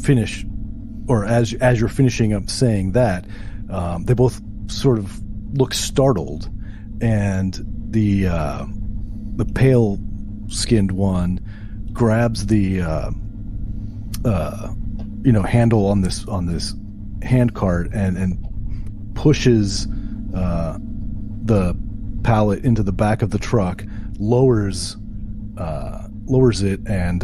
finish, or as you're finishing up saying that, they both sort of look startled, and the pale skinned one grabs the handle on this hand cart and pushes the pallet into the back of the truck, lowers it, and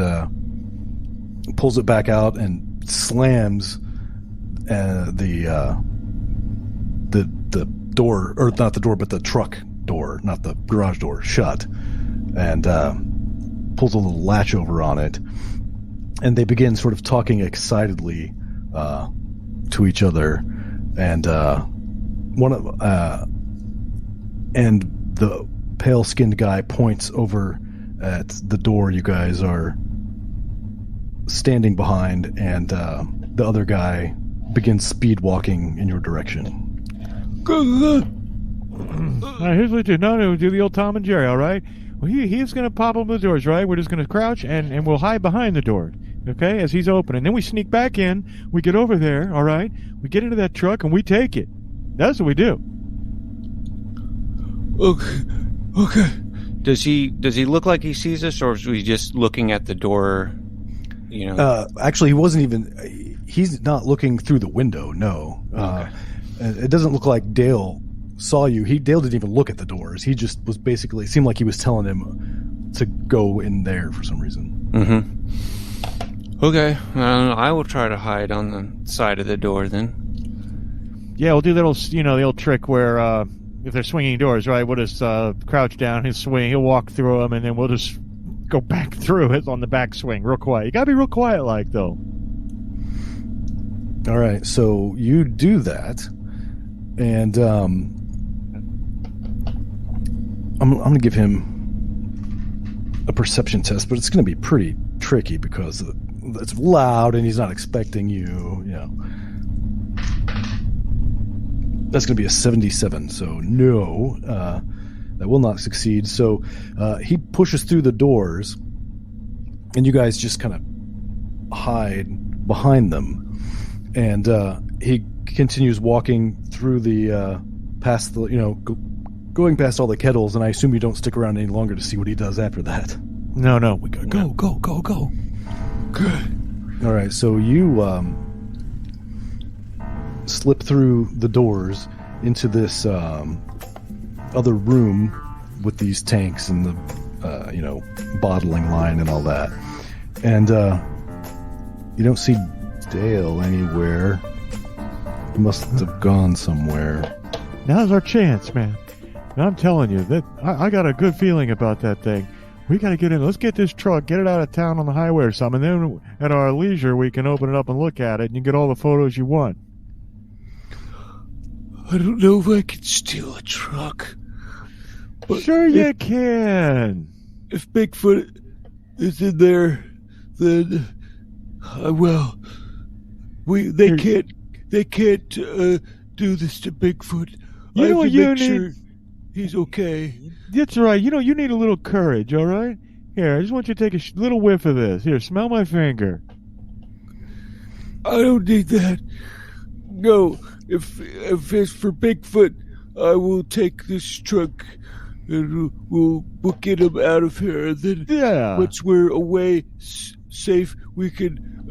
pulls it back out and slams the door, or not the door, but the truck door, not the garage door, shut, and pulls a little latch over on it, and they begin sort of talking excitedly to each other, and and the pale-skinned guy points over at the door you guys are standing behind, and the other guy begins speed walking in your direction. Here's what you do. No, do the old Tom and Jerry, all right? Well, he's going to pop open the doors, right? We're just going to crouch, and we'll hide behind the door, okay, as he's opening. Then we sneak back in. We get over there, all right? We get into that truck, and we take it. That's what we do. Okay. Does he look like he sees us, or is he just looking at the door? Actually, he wasn't even. He's not looking through the window. No. Okay. It doesn't look like Dale saw you. Dale didn't even look at the doors. He just was basically. It seemed like he was telling him to go in there for some reason. Mm-hmm. Okay. I will try to hide on the side of the door then. Yeah, we'll do the old trick where if they're swinging doors, right, we'll just crouch down, he'll swing, he'll walk through them, and then we'll just go back through it on the back swing, real quiet. You gotta be real quiet, like, though. All right, so you do that, and I'm going to give him a perception test, but it's going to be pretty tricky because it's loud and he's not expecting you, That's going to be a 77, so no, that will not succeed. So he pushes through the doors, and you guys just kind of hide behind them. And he continues walking through the past the going past all the kettles, and I assume you don't stick around any longer to see what he does after that. No, we gotta go. Good. All right, so you slip through the doors into this other room with these tanks and the bottling line and all that, and you don't see Dale anywhere. He must have gone somewhere. Now's our chance, man. And I'm telling you that I got a good feeling about that thing. We got to get in. Let's get this truck, get it out of town on the highway or something. And then at our leisure, we can open it up and look at it, and you get all the photos you want. I don't know if I can steal a truck. But sure you can. If Bigfoot is in there, then they can't do this to Bigfoot. I have to make sure he's okay. That's right. You need a little courage, all right? Here, I just want you to take a little whiff of this. Here, smell my finger. I don't need that. No, if it's for Bigfoot, I will take this truck and we'll get him out of here. And then once we're away, safe, we can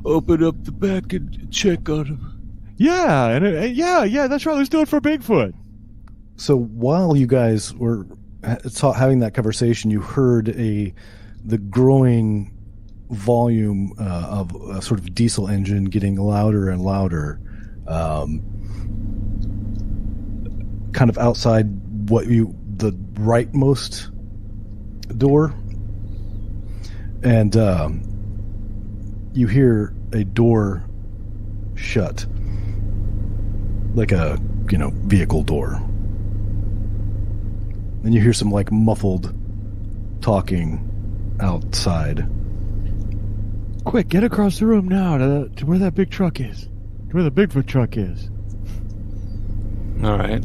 open up the back and check on him. Yeah, and yeah, that's right. Let's do it for Bigfoot. So while you guys were having that conversation, you heard the growing volume of a sort of diesel engine getting louder and louder, kind of outside the rightmost door, and you hear a door shut, like a vehicle door. And you hear some muffled talking outside. Quick, get across the room now to where that big truck is. To where the Bigfoot truck is. All right.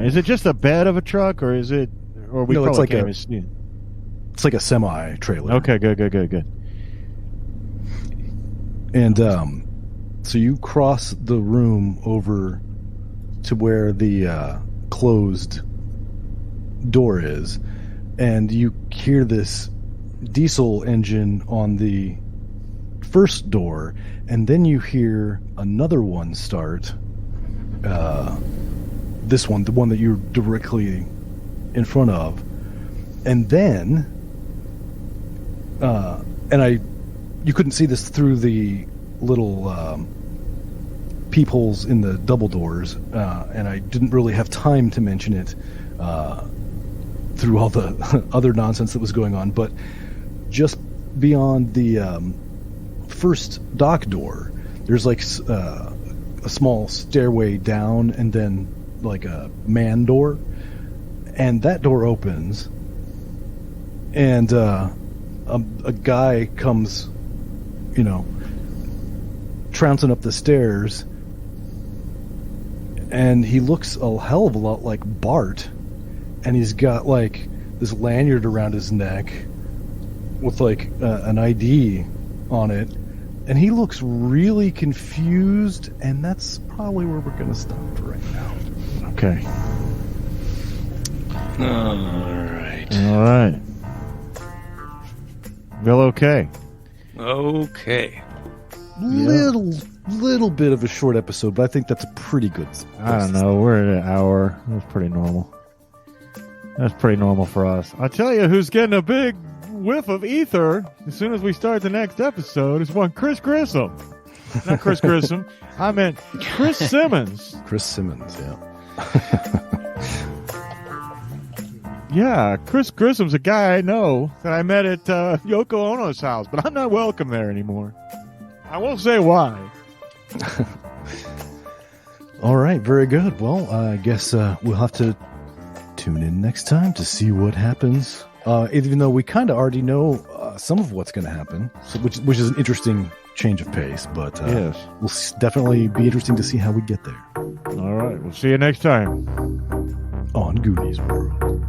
Is it just a bed of a truck, or is it... Or we No, it's probably like can't a- even see it. It's like a semi-trailer. Okay, good. And so you cross the room over to where the closed door is, and you hear this diesel engine on the first door, and then you hear another one start. This one, the one that you're directly in front of, and then, you couldn't see this through the little peepholes in the double doors, and I didn't really have time to mention it through all the other nonsense that was going on, but just beyond the first dock door, there's like a small stairway down, and then like a man door, and that door opens, and a guy comes, trouncing up the stairs, and he looks a hell of a lot like Bart, and he's got like this lanyard around his neck with like an ID on it, and he looks really confused, and that's probably where we're going to stop right now. Okay. All right. All right. Well, okay. Okay. Little bit of a short episode, but I think that's a pretty good. I don't know. We're at an hour. That's pretty normal. That's pretty normal for us. I tell you who's getting a big whiff of ether as soon as we start the next episode is one Chris Grissom. Not Chris Grissom. I meant Chris Simmons. Chris Simmons, yeah. Yeah, Chris Grissom's a guy I know that I met at Yoko Ono's house, but I'm not welcome there anymore. I won't say why. All right, very good. Well, I guess we'll have to tune in next time to see what happens. Even though we kind of already know some of what's going to happen, so, which is an interesting change of pace, but Yes. will definitely be interesting to see how we get there All right, we'll see you next time. on Goonies World.